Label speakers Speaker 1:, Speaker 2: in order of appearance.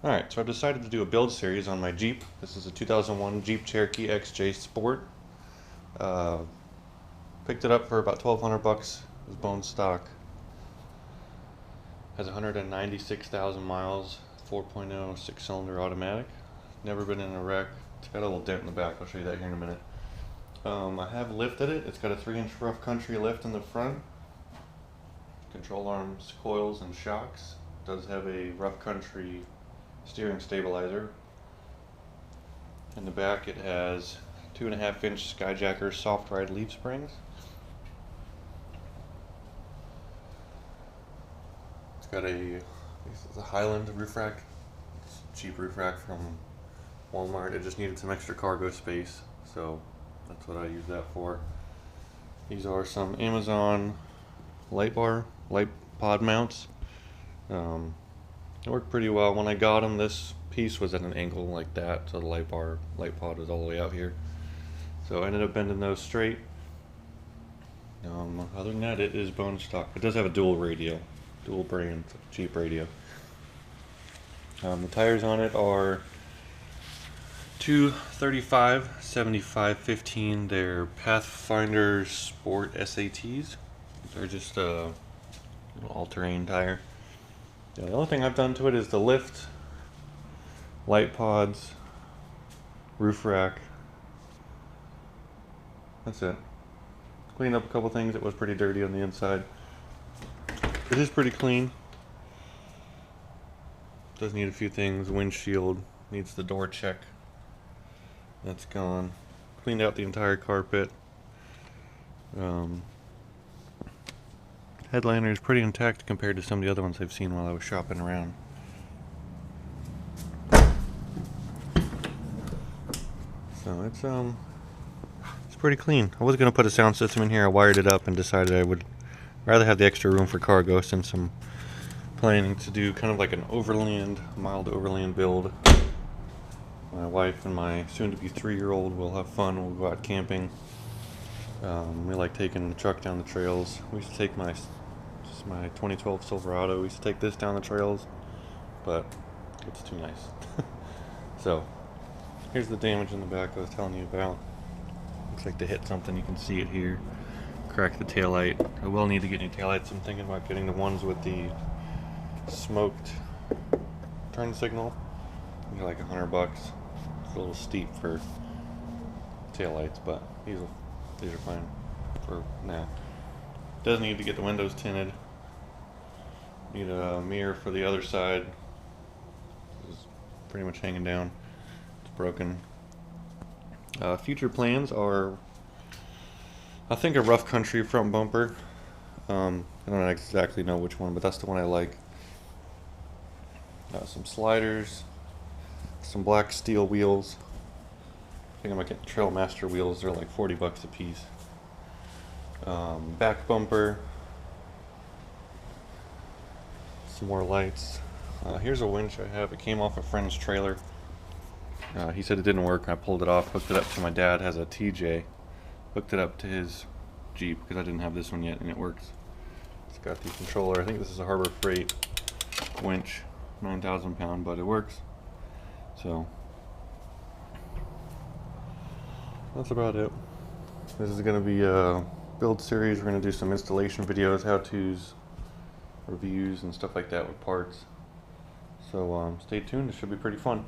Speaker 1: Alright, so I've decided to do a build series on my Jeep. This is a 2001 Jeep Cherokee XJ Sport. Uh, Picked it up for about 1,200 bucks. It was bone stock. Has 196,000 miles, 4.0 six-cylinder automatic. Never been in a wreck. It's got a little dent in the back. I'll show you that here in a minute. I have lifted it. It's got a 3-inch rough country lift in the front. Control arms, coils, and shocks. It does have a rough country steering stabilizer. In the back it has 2.5-inch Skyjacker soft ride leaf springs. It's got a Highland roof rack. It's a cheap roof rack from Walmart. It just needed some extra cargo space, so that's what I use that for. These are some Amazon light pod mounts. It worked pretty well. When I got them, this piece was at an angle like that, so the light pod was all the way out here. So I ended up bending those straight. Other than that, it is bone stock. It does have a dual brand Jeep radio. The tires on it are 235 75 15. They're Pathfinder Sport SATs. They're just a little all-terrain tire. The only thing I've done to it is the lift, light pods, roof rack. That's it. Cleaned up a couple things. It was pretty dirty on the inside. It is pretty clean. Does need a few things. Windshield needs the door check. That's gone. Cleaned out the entire carpet. Headliner is pretty intact compared to some of the other ones I've seen while I was shopping around. So it's pretty clean. I was gonna put a sound system in here. I wired it up and decided I would rather have the extra room for cargo, since I'm planning to do kind of like an mild overland build. My wife and my soon-to-be 3-year-old will have fun. We'll go out camping. We like taking the truck down the trails. We used to take my 2012 Silverado. We used to take this down the trails, but it's too nice. So here's the damage in the back I was telling you about. Looks like they hit something. You can see it here. Cracked the taillight. I will need to get new taillights. I'm thinking about getting the ones with the smoked turn signal. They're like $100. It's a little steep for taillights, but these are fine for now. Does need to get the windows tinted. Need a mirror for the other side. This is pretty much hanging down. It's broken. Future plans are, I think, a rough country front bumper. I don't exactly know which one, but that's the one I like. Some sliders, some black steel wheels. I think I might get Trailmaster wheels. They're like 40 bucks a piece. Back bumper. Some more lights. Here's a winch I have. It came off a friend's trailer. He said it didn't work. I pulled it off, hooked it up to my dad. Has a TJ. Hooked it up to his Jeep because I didn't have this one yet, and it works. It's got the controller. I think this is a Harbor Freight winch, 9,000 pound, but it works. So that's about it. This is going to be a build series. We're going to do some installation videos, how-tos, reviews, and stuff like that with parts. So stay tuned. It should be pretty fun.